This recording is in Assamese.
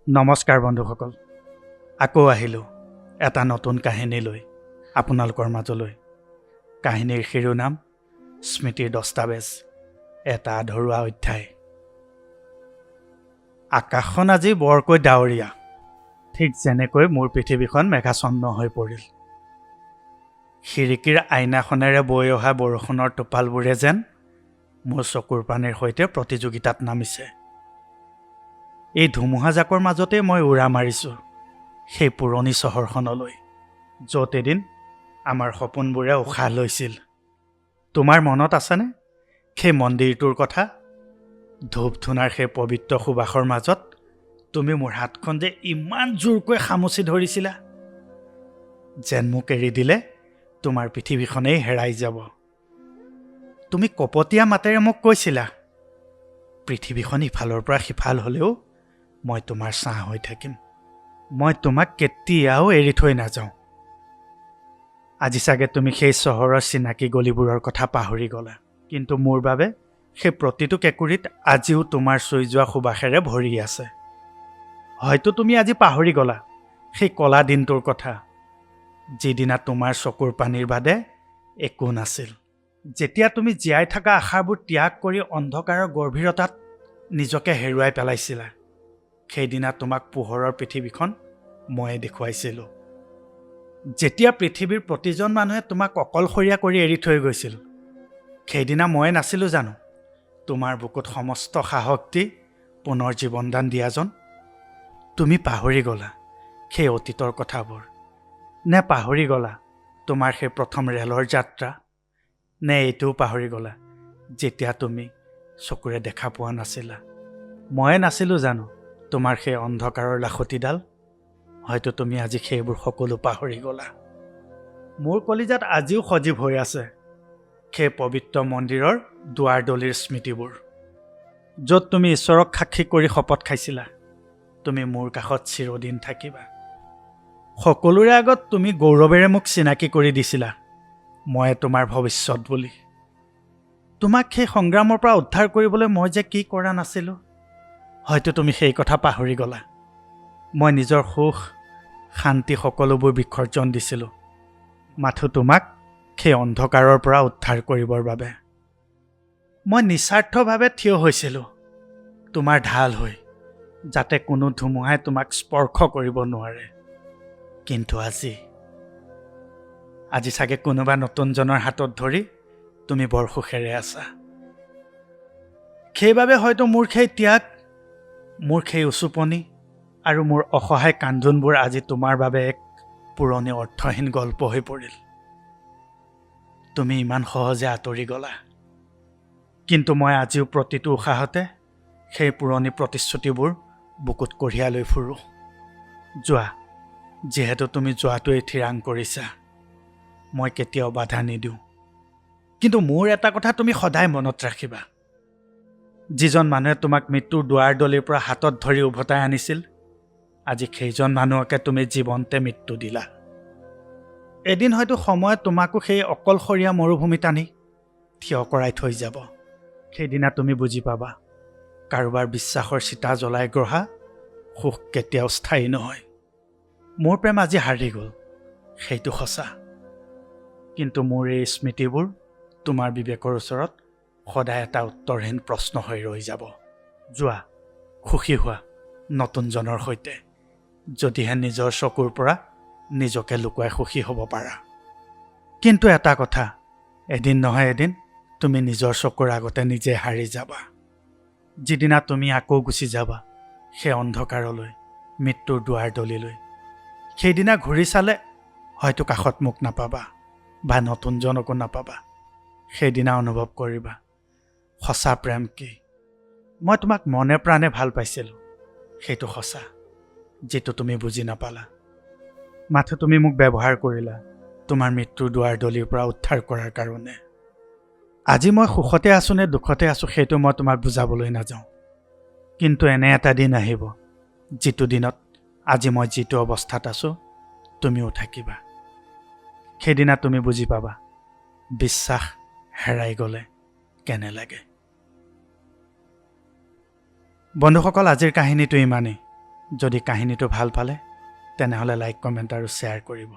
নমস্কাৰ বন্ধুসকল, আকৌ আহিলোঁ এটা নতুন কাহিনী লৈ আপোনালোকৰ মাজলৈ। কাহিনীৰ শিৰোনাম স্মৃতিৰ দস্তাবেজ, এটা আধৰুৱা অধ্যায়। আকাশখন আজি বৰকৈ ডাৱৰীয়া, ঠিক যেনেকৈ মোৰ পৃথিৱীখন মেঘাচ্ছন্ন হৈ পৰিল। খিৰিকীৰ আইনাখনেৰে বৈ অহা বৰষুণৰ টোপালবোৰে যেন মোৰ চকুৰ পানীৰ সৈতে প্ৰতিযোগিতাত নামিছে। এই ধুমুহাজাকৰ মাজতে মই উৰা মাৰিছোঁ সেই পুৰণি চহৰখনলৈ, য'ত এদিন আমাৰ সপোনবোৰে উশাহ লৈছিল। তোমাৰ মনত আছেনে সেই মন্দিৰটোৰ কথা? ধূপ ধূনাৰ সেই পবিত্ৰ সুবাসৰ মাজত তুমি মোৰ হাতখন যে ইমান জোৰকৈ খামুচি ধৰিছিলা, যেন মোক এৰি দিলে তোমাৰ পৃথিৱীখনেই হেৰাই যাব। তুমি কপটীয়া মাতেৰে মোক কৈছিলা, পৃথিৱীখন ইফালৰ পৰা সিফাল হ'লেও মই তোমাৰ ছাঁ হৈ থাকিম, মই তোমাক কেতিয়াও এৰি থৈ নাযাওঁ। আজি চাগে তুমি সেই চহৰৰ চিনাকি গলিবোৰৰ কথা পাহৰি গ'লা, কিন্তু মোৰ বাবে সেই প্ৰতিটো কেঁকুৰিত আজিও তোমাৰ চুই যোৱা সুবাসেৰে ভৰি আছে। হয়তো তুমি আজি পাহৰি গ'লা সেই কলা দিনটোৰ কথা, যিদিনা তোমাৰ চকুৰ পানীৰ বাদে একো নাছিল, যেতিয়া তুমি জীয়াই থকা আশাবোৰ ত্যাগ কৰি অন্ধকাৰৰ গভীৰতাত নিজকে হেৰুৱাই পেলাইছিলা। সেইদিনা তোমাক পোহৰৰ পৃথিৱীখন ময়ে দেখুৱাইছিলোঁ। যেতিয়া পৃথিৱীৰ প্ৰতিজন মানুহে তোমাক অকলশৰীয়া কৰি এৰি থৈ গৈছিল, সেইদিনা ময়ে নাছিলোঁ জানো তোমাৰ বুকুত সমস্ত সাহস দি পুনৰ জীৱনদান দিয়াজন? তুমি পাহৰি গ'লা সেই অতীতৰ কথাবোৰ, নে পাহৰি গ'লা তোমাৰ সেই প্ৰথম ৰেলৰ যাত্ৰা? নে এইটোও পাহৰি গ'লা যেতিয়া তুমি চকুৰে দেখা পোৱা নাছিলা? ময়ে নাছিলোঁ জানো তোমাৰ সেই অন্ধকাৰৰ লাখুটিডাল? হয়তো তুমি আজি সেইবোৰ সকলো পাহৰি গ'লা। মোৰ কলিজাত আজিও সজীৱ হৈ আছে সেই পবিত্ৰ মন্দিৰৰ দুৱাৰদলিৰ স্মৃতিবোৰ, য'ত তুমি ঈশ্বৰক সাক্ষী কৰি শপত খাইছিলা তুমি মোৰ কাষত চিৰদিন থাকিবা। সকলোৰে আগত তুমি গৌৰৱেৰে মোক চিনাকি কৰি দিছিলা মই তোমাৰ ভৱিষ্যত বুলি। তোমাক সেই সংগ্ৰামৰ পৰা উদ্ধাৰ কৰিবলৈ মই যে কি কৰা নাছিলোঁ, হয়তো তুমি সেই কথা পাহৰি গ'লা। মই নিজৰ সুখ শান্তি সকলোবোৰ বিসৰ্জন দিছিলোঁ মাথো তোমাক সেই অন্ধকাৰৰ পৰা উদ্ধাৰ কৰিবৰ বাবে। মই নিস্বাৰ্থভাৱে থিয় হৈছিলোঁ তোমাৰ ঢাল হৈ, যাতে কোনো ধুমুহাই তোমাক স্পৰ্শ কৰিব নোৱাৰে। কিন্তু আজি চাগে কোনোবা নতুনজনৰ হাতত ধৰি তুমি বৰ সুখেৰে আছা। সেইবাবে হয়তো মোৰ সেই ত্যাগ, মোৰ সেই উচুপনি আৰু মোৰ অসহায় কান্দোনবোৰ আজি তোমাৰ বাবে এক পুৰণি অৰ্থহীন গল্প হৈ পৰিল। তুমি ইমান সহজে আঁতৰি গ'লা, কিন্তু মই আজিও প্ৰতিটো উশাহতে সেই পুৰণি প্ৰতিশ্ৰুতিবোৰ বুকুত কঢ়িয়াই লৈ ফুৰোঁ। যোৱা, যিহেতু তুমি যোৱাটোৱেই থিৰাং কৰিছা, মই কেতিয়াও বাধা নিদিওঁ। কিন্তু মোৰ এটা কথা তুমি সদায় মনত ৰাখিবা, যিজন মানুহে তোমাক মৃত্যুৰ দুৱাৰদলিৰ পৰা হাতত ধৰি উভতাই আনিছিল, আজি সেইজন মানুহকে তুমি জীৱন্তে মৃত্যু দিলা। এদিন হয়তো সময়ত তোমাকো সেই অকলশৰীয়া মৰুভূমিত আনি থিয় কৰাই থৈ যাব। সেইদিনা তুমি বুজি পাবা, কাৰোবাৰ বিশ্বাসৰ চিতা জ্বলাই গ্ৰহা সুখ কেতিয়াও স্থায়ী নহয়। মোৰ প্ৰেম আজি হাৰি গ'ল, সেইটো সঁচা, কিন্তু মোৰ এই স্মৃতিবোৰ তোমাৰ বিবেকৰ ওচৰত সদায় এটা উত্তৰহীন প্ৰশ্ন হৈ ৰৈ যাব। যোৱা, সুখী হোৱা নতুনজনৰ সৈতে, যদিহে নিজৰ চকুৰ পৰা নিজকে লুকুৱাই সুখী হ'ব পাৰা। কিন্তু এটা কথা, এদিন নহয় এদিন তুমি নিজৰ চকুৰ আগতে নিজে হাৰি যাবা। যিদিনা তুমি আকৌ গুচি যাবা সেই অন্ধকাৰলৈ, মৃত্যুৰ দুৱাৰদলিলৈ, সেইদিনা ঘূৰি চালে হয়তো কাষত মোক নাপাবা বা নতুনজনকো নাপাবা। সেইদিনা অনুভৱ কৰিবা সঁচা প্ৰেম কি। মই তোমাক মনে প্ৰাণে ভাল পাইছিলোঁ, সেইটো সঁচা, যিটো তুমি বুজি নাপালা। মাথো তুমি মোক ব্যৱহাৰ কৰিলা তোমাৰ মৃত্যুৰ দুৱাৰদলিৰ পৰা উদ্ধাৰ কৰাৰ কাৰণে। আজি মই সুখতে আছোঁ নে দুখতে আছোঁ সেইটো মই তোমাক বুজাবলৈ নাযাওঁ, কিন্তু এনে এটা দিন আহিব যিটো দিনত আজি মই যিটো অৱস্থাত আছোঁ তুমিও থাকিবা। সেইদিনা তুমি বুজি পাবা বিশ্বাস হেৰাই গ'লে কেনে লাগে। বন্ধুসকল, আজিৰ কাহিনীটো ইমানেই। যদি কাহিনীটো ভাল পালে তেনেহ'লে লাইক কমেণ্ট আৰু শ্বেয়াৰ কৰিব।